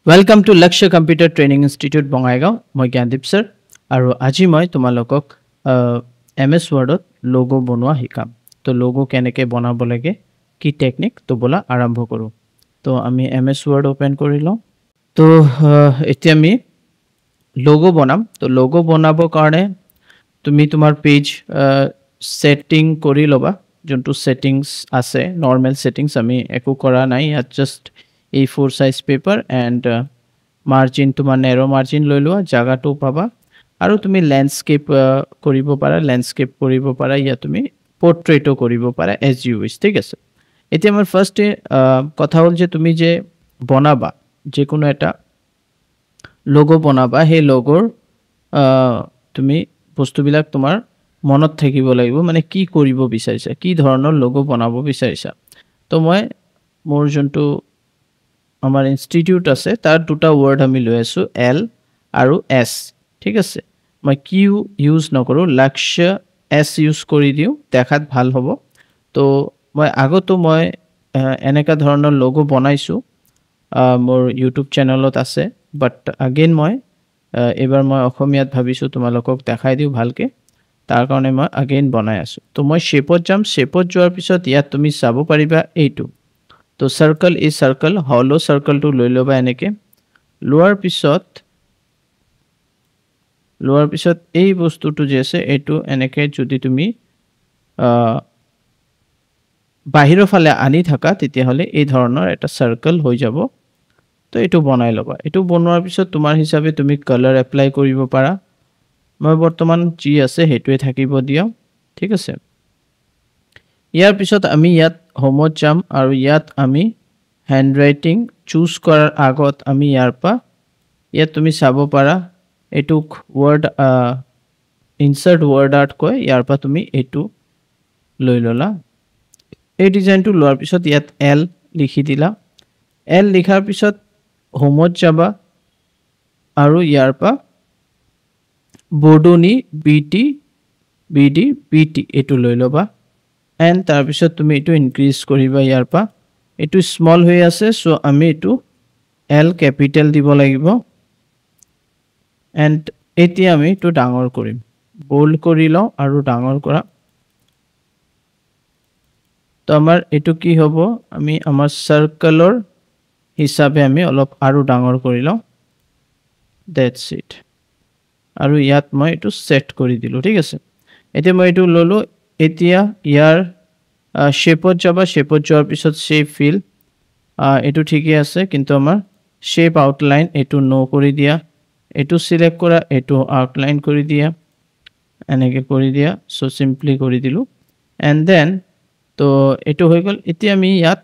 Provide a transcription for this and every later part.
Welcome to Lakshya Computer Training Institute Bongaigaon. মই Gyandeep sir আৰু আজি মই তোমালোকক MS Word logo বনোৱা শিকাম। তো logo কেনেকৈ বনাব লাগে কি টেকনিক তো বলা আৰম্ভ কৰো। তো আমি MS Word ওপেন কৰি লওঁ। তো এতিয়া আমি logo বনাম। তো logo বনাবৰ কাৰণে তুমি তোমাৰ পেজ সেটিং কৰি লবা। যোনটো সেটিংস আছে নৰমাল সেটিংস আমি একো কৰা নাই ইয়াত just A4 size paper and margin তোমাৰ narrow margin লৈ লোৱা জায়গাটো পাবা আৰু তুমি ল্যান্ডস্কেপ কৰিব পাৰা ল্যান্ডস্কেপ কৰিব পাৰা ইয়া তুমি পোৰ্ট্ৰেটও কৰিব পাৰা as you wish ঠিক আছে এতিয়া আমাৰ ফার্স্ট কথা হল যে তুমি যে বনাবা যে কোনো এটা লোগো বনাবা সেই লোগোৰ তুমি বস্তুবিলাক তোমাৰ মনত থাকিব লাগিব মানে কি কৰিব বিচাৰিছা কি ধৰণৰ লোগো বনাব বিচাৰিছা তো মই মোৰ যোনটো আমাৰ ইনষ্টিটিউট আছে তাৰ দুটা ওয়াৰ্ড আমি লৈ আছো এল আৰু এস ঠিক আছে মই কিউ ইউজ নকৰো লক্ষ্য এস ইউজ কৰি দিও দেখাত ভাল হ'ব তো মই আগতো মই এনেকা ধৰণৰ লোগো বনাইছো মোৰ ইউটিউব চেনেলত আছে বাট अगेन মই এবাৰ মই অসমীয়াত ভাবিছো তোমালোকক দেখাই দিও ভালকে তাৰ কাৰণে মই अगेन বনাই আছো তো মই শেপত যাম শেপত যোৱাৰ পিছত ইয়াত তুমি চাব পাৰিবা এইটো তো সাৰ্কেল এই সাৰ্কেল হলো সাৰ্কেল টু লৈ লবা এনেকে লোৱাৰ পিছত এই বস্তুটো যে আছে এটো এনেকে যদি তুমি বাহিৰৰ ফালে আনি থাকা তেতিয়া হলে এই ধৰণৰ এটা সাৰ্কেল হৈ যাব তো এটো বনাই লবা এটো বনোৱাৰ পিছত তোমাৰ হিচাপে তুমি কালাৰ এপ্লাই কৰিব পাৰা মই বৰ্তমান যি আছে হেটোৱে থাকিব দিও ঠিক আছে ইয়াৰ পিছত আমি ইয়াত হোমত যাম আৰু ইয়াত আমি হ্যান্ডৰাইটিং চুজ কৰাৰ আগত আমি ইয়াৰ পা ইয়াত তুমি চাব পাৰা এটুক ওয়াৰ্ড ইনসাৰ্ট ওয়াৰ্ড আৰ্ট কয় ইয়াৰ পা তুমি এটু লৈ ললা এই ডিজাইনটো লোৱাৰ পিছত ইয়াত এল লিখি দিলা এল লিখাৰ পিছত হোমত যাবা আৰু ইয়াৰ পা বৰ্ডনি বিটি এটু লৈ লবা এন্ড তাৰ পিছত তুমি এটু ইনক্ৰিজ কৰিবা ইয়াৰ পা এটু স্মল হৈ আছে সো আমি এটু এল ক্যাপিটাল দিব লাগিব এন্ড এতিয়া আমি এটু ডাঙৰ কৰিম বোল্ড কৰি লও আৰু ডাঙৰ কৰা তো আমাৰ এটু কি হ'ব আমি আমাৰ সাৰ্কেলৰ হিচাপে আমি অলপ আৰু ডাঙৰ কৰি লও দ্যাটস ইট আৰু ইয়াত মই এটু সেট কৰি দিলো ঠিক আছে এতিয়া মই এটু ললো এতিয়া ইয়াৰ শেপত যাবা শেপত যোৱাৰ পিছত শেপ ফিল এটু ঠিকই আছে কিন্তু আমাৰ শেপ আউটলাইন এটু নো কৰি দিয়া এটু সিলেক্ট কৰা এটু আউটলাইন কৰি দিয়া এনেকে কৰি দিয়া সো সিম্পলি কৰি দিলো এন্ড দেন তো এটু হৈ গল এতিয়া আমি ইয়াত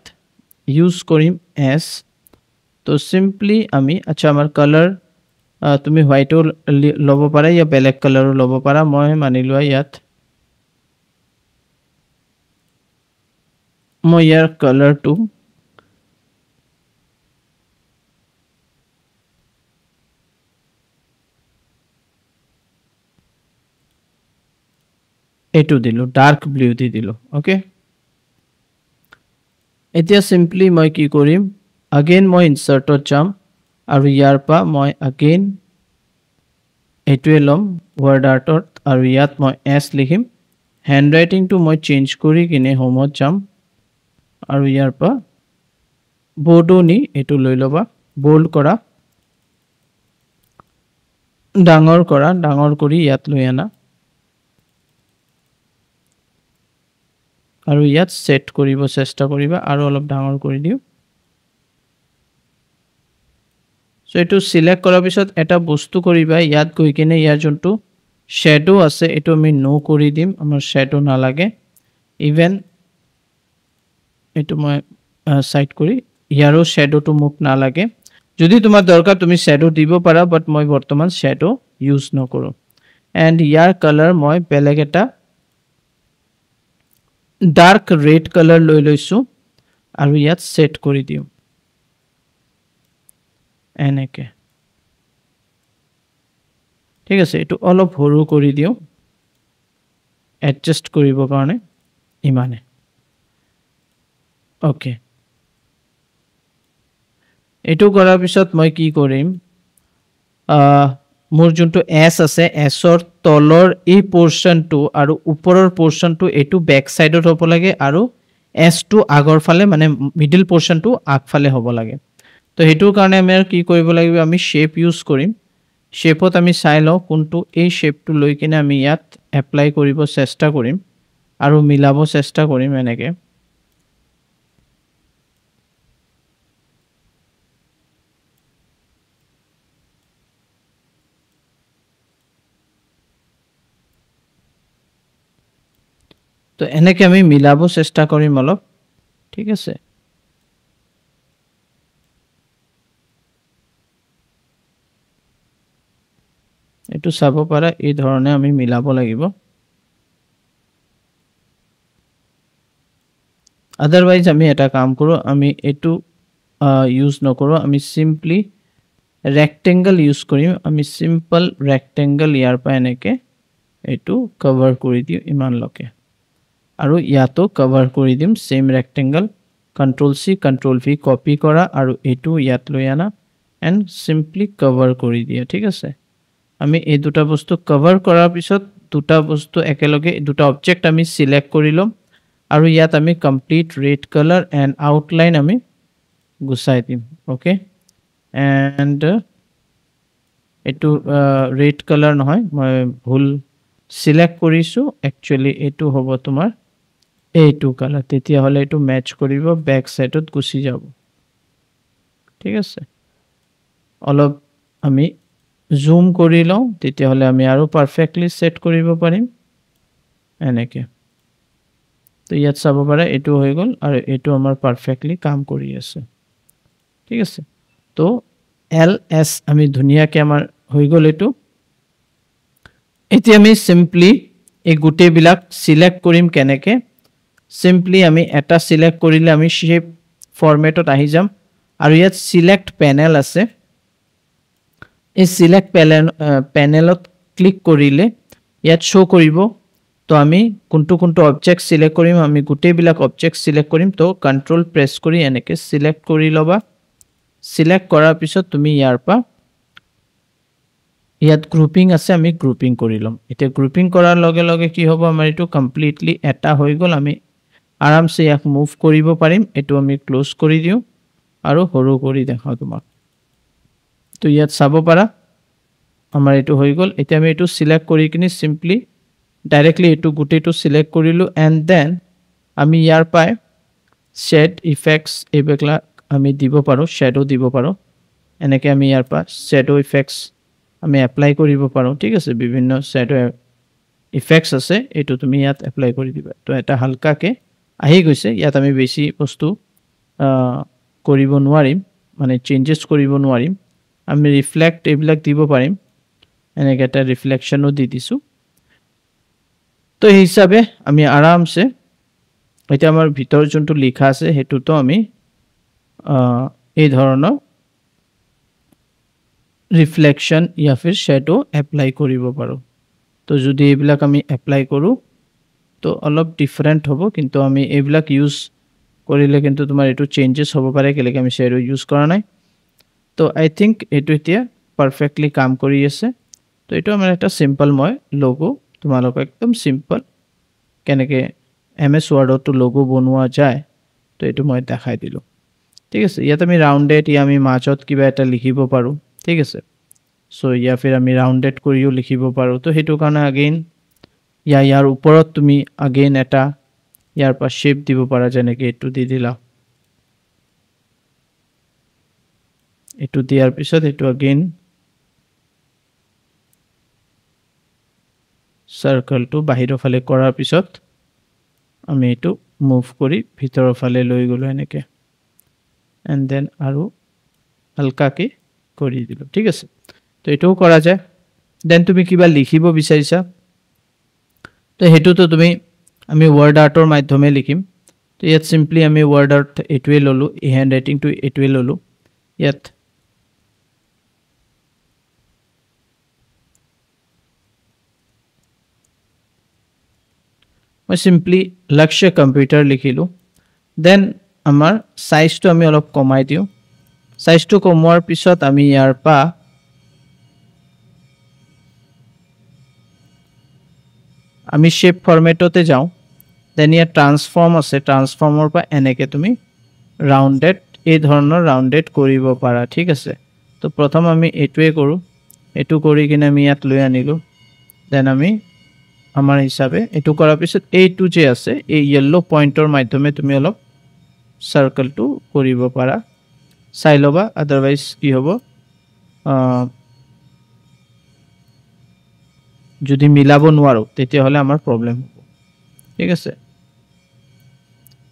ইউজ কৰিম এস তো সিম্পলি আমি আচ্ছা আমাৰ কালাৰ তুমি হোয়াইটও লব পাৰা ইয়া ব্ল্যাক কালাৰও লব পাৰা মই মানিলোৱা ইয়াত মই ইয়াৰ কালাৰটো এটু দিলো ডাৰ্ক ব্লু দি দিলো ওকে এতিয়া সিম্পলি মই কি কৰিম अगेन মই ইনসাৰ্টত যাম আৰু ইয়াৰ পা মই अगेन এটুৱে লম ওয়াৰ্ড আৰ্টত আৰু ইয়াত মই এস লিখিম হ্যান্ডৰাইটিং টু মই চেঞ্জ কৰি কিনে হোমত যাম আৰু ইয়াৰ পা বৰ্ডনি এটু লৈ লবা বোল্ড কৰা ডাঙৰ কৰি ইয়াত লৈ আনা আৰু ইয়াত সেট কৰিব চেষ্টা কৰিবা আৰু অলপ ডাঙৰ কৰি দিও সো এটু সিলেক্ট কৰাৰ পিছত এটা বস্তু কৰিবা ইয়াত গৈ কিনে ইয়াৰ যোনটো শ্যাডো আছে এটু আমি নো কৰি দিম আমাৰ শ্যাডো না লাগে ইভেন এটু মই সাইড কৰি ইয়াৰো শ্যাডোটো মোক না লাগে যদি তোমাৰ দৰকাৰ তুমি শ্যাডো দিব পাৰা বাট মই বৰ্তমান শ্যাডো ইউজ নকৰো এন্ড ইয়াৰ কালাৰ মই বেলেগ এটা ডাৰ্ক ৰেড কালাৰ লৈ লৈছো আৰু ইয়াত সেট কৰি দিও এনেকে ঠিক আছে এটু অলপ হৰু কৰি দিও এডজাস্ট কৰিব কাৰণে ইমানে ওকে এইটো কৰাৰ পিছত মই কি কৰিম মোৰ যোনটো এছ আছে এছৰ তলৰ এই পোৰ্শনটো আৰু ওপৰৰ পোৰ্শনটো এইটো বেক সাইডত হ'ব লাগে আৰু এছটো আগৰ ফালে মানে মিডল পোৰ্শনটো আগফালে হ'ব লাগে তো হেতুৰ কাৰণে আমি কি কৰিব লাগিব আমি শেপ ইউজ কৰিম শেপত আমি চাই লওঁ কোনটো এই শেপটো লৈ কিনে আমি ইয়াত এপ্লাই কৰিব চেষ্টা কৰিম আৰু মিলাব চেষ্টা কৰিম এনেকে তো এনেকে আমি মিলাব চেষ্টা কৰিম অলপ ঠিক আছে এটো চাব পাৰা এই ধৰণে আমি মিলাব লাগিব আদাৰওয়াইজ আমি এটা কাম কৰো আমি এটো ইউজ নকৰো আমি সিম্পলি ৰেক্টেঙ্গল ইউজ কৰিম আমি সিম্পল ৰেক্টেঙ্গল ইয়াৰ পা এনেকে এটো কভাৰ কৰি দিও ইমান লকে আৰু ইয়াতো কভাৰ কৰি দিম সেম ৰেক্টেঙ্গল কন্ট্ৰোল সি কন্ট্ৰোল ভি কপি কৰা আৰু এটো ইয়াত লৈ আনা এন্ড সিম্পলি কভাৰ কৰি দিয়া ঠিক আছে আমি এই দুটা বস্তু কভাৰ কৰাৰ পিছত দুটা বস্তু একেলগে দুটা অবজেক্ট আমি সিলেক্ট কৰি লম আৰু ইয়াত আমি complete red colour and outline আমি গুছাই দিম ওকে এন্ড এটো ৰেড কালাৰ নহয় মই ভুল সিলেক্ট কৰিছো একচুয়ালি এটো হ'ব তোমাৰ এইটো কালাৰ তেতিয়া হলে এটো ম্যাচ কৰিব ব্যাক সাইডত গুছি যাব ঠিক আছে অলপ আমি জুম কৰি লওঁ তেতিয়া হলে আমি আৰু পাৰফেক্টলি সেট কৰিব পাৰিম এনেকে তো ইয়াত চাব পাৰা এটো হৈ গল আৰু এটো আমাৰ পাৰফেক্টলি কাম কৰি আছে ঠিক আছে তো এল এস আমি ধুনিয়াকে আমাৰ হৈ গল এটো এতিয়া আমি সিম্পলি এই গুটে বিলাক সিলেক্ট কৰিম কেনেকে সিম্পলি আমি এটা সিলেক্ট কৰিলে আমি শেপ ফৰম্যাটত আহি যাম আৰু ইয়াত সিলেক্ট প্যানেল আছে এই সিলেক্ট প্যানেলত ক্লিক কৰিলে ইয়াত শো কৰিব তো আমি কোনটো কোনটো অবজেক্ট সিলেক্ট কৰিম আমি গুটে বিলাক অবজেক্ট সিলেক্ট কৰিম তো কন্ট্ৰোল প্ৰেছ কৰি এনেকে সিলেক্ট কৰি লবা সিলেক্ট কৰাৰ পিছত তুমি ইয়াৰ পা ইয়াত গ্ৰুপিং আছে আমি গ্ৰুপিং কৰি লম এটা গ্ৰুপিং কৰাৰ লগে লগে কি হ'ব আমাৰ এটো কমপ্লিটলি এটা হৈ গল আমি আৰামসে ইয়াক মুভ কৰিব পাৰিম এটো আমি ক্লোজ কৰি দিও আৰু হৰু কৰি দেখাও তোমাক তো ইয়াত চাব পাৰা আমাৰ এটো হৈ গল এতিয়া আমি এটো সিলেক্ট কৰি কিনি সিম্পলি ডাইৰেক্টলি এটো গুটেটো সিলেক্ট কৰিলো এন্ড দেন আমি ইয়াৰ পাই শেড ইফেক্টস এবেকলা আমি দিব পাৰো শ্যাডো দিব পাৰো এনেকে আমি ইয়াৰ পা শ্যাডো ইফেক্টস আমি এপ্লাই কৰিব পাৰো ঠিক আছে বিভিন্ন শ্যাডো ইফেক্টস আছে এটো তুমি ইয়াত এপ্লাই কৰি দিবা তো এটা হালকাকে আহি গৈছে ইয়াত আমি বেছি বস্তু কৰিব নোৱাৰিম মানে চেঞ্জেস কৰিব নোৱাৰিম আমি ৰিফ্লেক্ট এবিলাক দিব পাৰিম এনেকে এটা ৰিফ্লেকশনও দি দিছো তো এই হিসাবে আমি আৰামসে এটা আমাৰ ভিতৰ যোনটো লিখা আছে হেতু তো আমি এই ধৰণৰ ৰিফ্লেকশন ইয়া ফিৰ শ্যাডো এপ্লাই কৰিব পাৰো তো যদি এবিলাক আমি এপ্লাই কৰো তো অলপ ডিফাৰেন্ট হ'ব কিন্তু আমি এবিলাক ইউজ কৰিলে কিন্তু তোমাৰ এটো চেঞ্জেস হ'ব পাৰে কেলেকে আমি শ্যাডো ইউজ কৰা নাই তো আই থিংক এটো এতিয়া পাৰফেক্টলি কাম কৰি আছে তো এটো আমাৰ এটা সিম্পল মই লোগো তোমালোক একদম সিম্পল কেনেকে এমএস ওয়াৰ্ডত তো লোগো বনোৱা যায় তো এটো মই দেখাই দিলো ঠিক আছে ইয়াত আমি রাউন্ডেড ইয়া আমি মাজত কিবা এটা লিখিব পাৰো ঠিক আছে সো ইয়া ফিৰ আমি ৰাউন্ডেড কৰিও লিখিব পাৰো তো হেতু কাৰণে अगेन ইয়াৰ ওপৰত তুমি अगेन এটা ইয়াৰ পা শেপ দিব পাৰা যেনেকে এটো দি দিলা এটো দিয়াৰ পিছত এটো अगेन সাৰ্কেল টু বাহিৰৰ ফালে কৰাৰ পিছত আমি এটো মুভ কৰি ভিতৰৰ ফালে লৈ গলো এনেকে এন্ড দেন আৰু হালকাকে কৰি দিলো ঠিক আছে তো এটাও কৰা যায় দেন তুমি কিবা লিখিব বিচাৰিছা তো হেতু তো তুমি আমি ওয়াৰ্ড আৰ্টৰ মাধ্যমে লিখিম তো ইয়াত সিম্পলি আমি ওয়াৰ্ড আৰ্ট এটুৱে ললো এই হ্যান্ড ৰাইটিং টু এটুৱে ললো ইয়াত মই সিম্পলি লক্ষ্য কম্পিউটাৰ লিখিলো দেন আমাৰ সাইজটো আমি অলপ কমাই দিও সাইজটো কমোৱাৰ পিছত আমি ইয়াৰ পা আমি শেপ ফৰমেটতে যাও দেন ইয়াৰ ট্ৰান্সফৰ্ম আছে ট্ৰান্সফৰ্মৰ পা এনেকে তুমি ৰাউন্ডেড এই ধৰণৰ ৰাউন্ডেড কৰিব পাৰা ঠিক আছে তো প্ৰথম আমি এটোৱে কৰো এটো কৰি কিনে আমি ইয়াত লৈ আনিলো দেন আমি আমাৰ হিসাবে এটো কৰাৰ পিছত এইটো যে আছে এই ইয়েলো পইণ্টৰ মাধ্যমে তুমি অলপ সাৰ্কেলটো কৰিব পাৰা চাই লবা আদাৰৱাইজ কি হ'ব যদি মিলাব নোৱাৰো তেতিয়া হলে আমাৰ প্ৰবলেম হ'ব ঠিক আছে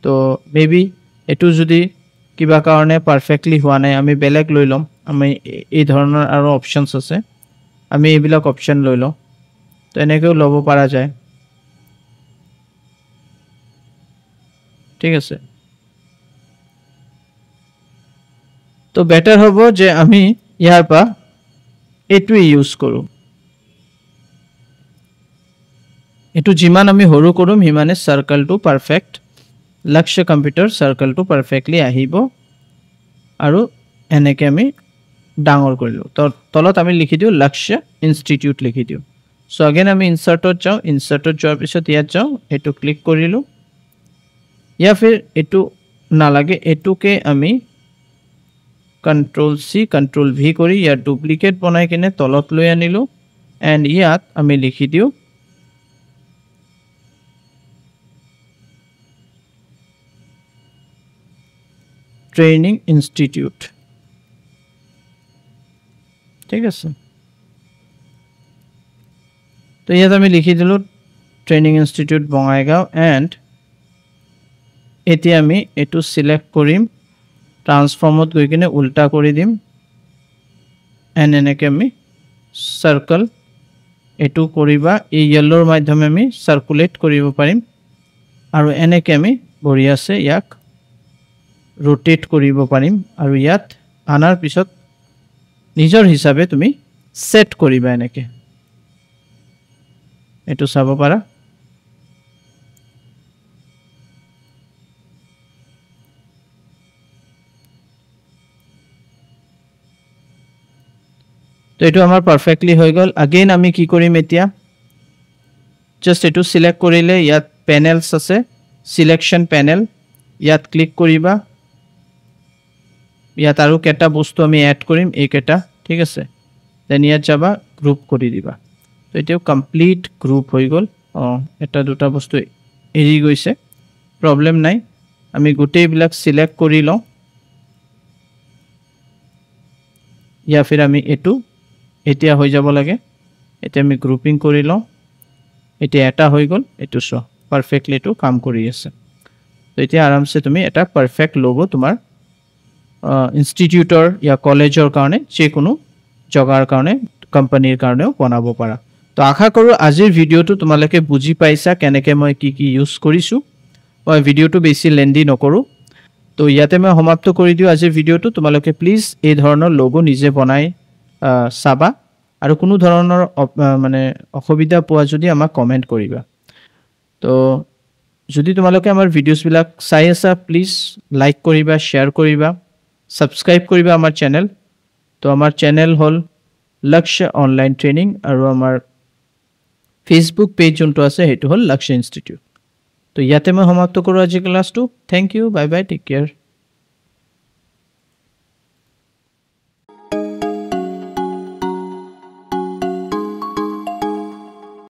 তো মেবি এটো যদি কিবা কাৰণে পাৰফেক্টলি হোৱা নাই আমি বেলেগ লৈ লম আমি এই ধৰণৰ আৰু অপচনস আছে আমি এইবিলাক অপচন লৈ লম তো এনেকেও লব পাৰা যায় ঠিক আছে তো বেটাৰ হ'ব যে আমি ইয়াৰ পা এটো ইউজ কৰো এটো জিমান আমি হৰু কৰিম হিমানে সাৰ্কেলটো পাৰফেক্ট লক্ষ্য কম্পিউটাৰ সাৰ্কেলটো পাৰফেক্টলি আহিব আৰু এনেকে আমি ডাঙৰ কৰিলো তো তলত আমি লিখি দিও লক্ষ্য ইনষ্টিটিউট লিখি দিও সো अगेन আমি ইনসাৰ্টত যাও ইনসাৰ্টত যোৱাৰ পিছত ইয়াত যাও এটো ক্লিক কৰিলো या फिर এটো নালাগে এটোকে আমি कंट्रोल C कंट्रोल V কৰি ইয়াৰ ডুপ্লিকেট বনাই কিনে তলত লৈ আনিলো এন্ড ইয়াত আমি লিখি দিও ट्रेनिंग इंस्टीट्यूट ठीक আছে তো ইয়াত আমি লিখি দিলো ट्रेनिंग इंस्टीट्यूट বঙাইগাঁও এন্ড এতিয়া আমি এটো সিলেক্ট কৰিম ট্ৰান্সফৰ্মত গৈ কিনে উল্টা কৰি দিম এন্ড এনেকে আমি সাৰ্কেল এটো কৰিবা এই ইয়েলোৰ মাধ্যমে আমি সাৰ্কুলেট কৰিব পাৰিম আৰু এনেকে আমি বঢ়ি আছে ইয়াক रोटेट কৰিব পাৰিম আৰু ইয়াত আনাৰ পিছত নিজৰ হিচাপে তুমি সেট কৰিবা এনেকে এটো চাব পাৰা তো এটো আমাৰ পাৰফেক্টলি হৈ গল अगेन আমি কি কৰিম এতিয়া জাস্ট এটো সিলেক্ট কৰিলে ইয়াত প্যানেলস আছে সিলেকশন প্যানেল ইয়াত ক্লিক কৰিবা ইয়াত আৰু কেটা বস্তু আমি এড কৰিম এই কেটা ঠিক আছে দেন ইয়াত যাবা গ্ৰুপ কৰি দিবা তো এটো কমপ্লিট গ্ৰুপ হৈ গল এটা দুটা বস্তু এৰি গৈছে প্ৰবলেম নাই আমি গোটেই বিলাক সিলেক্ট কৰি লও या फिर আমি এটো এতিয়া হৈ যাব লাগে এটা আমি গ্ৰুপিং কৰি লও এটা এটা হৈ গল এটো সো পাৰফেক্টলি এটো কাম কৰি আছে তো এতিয়া আৰামসে তুমি এটা পাৰফেক্ট লোগো তোমাৰ ইনষ্টিটিউটৰ या কলেজৰ কাৰণে যে কোনো জগাৰ কাৰণে কোম্পানীৰ কাৰণেও বনাব পাৰা তো আশা কৰো আজিৰ ভিডিওটো তোমালোকে বুজি পাইছা কেনেকে মই কি ইউজ কৰিছো মই ভিডিওটো বেছি লেন্দি নকৰো তো ইয়াতে মই সমাপ্ত কৰি দিও আজিৰ ভিডিওটো তোমালোকে প্লিজ এই ধৰণৰ লোগো নিজে বনাই সাবা আৰু কোনো ধৰণৰ মানে অসুবিধা পোৱা যদি আমাক কমেন্ট কৰিবা তো যদি তোমালোকে আমাৰ ভিডিওস বিলাক চাই আছা প্লিজ লাইক কৰিবা শেয়াৰ কৰিবা সাবস্ক্ৰাইব কৰিবা আমাৰ চ্যানেল তো আমাৰ চ্যানেল হল লক্ষ্য অনলাইন ট্ৰেনিং আৰু আমাৰ ফেসবুক পেজ যোনটো আছে হেতু হল লক্ষ্য ইনষ্টিটিউট তো ইয়াতে মই সমাপ্ত কৰো আজি ক্লাসটো thank you bye bye take care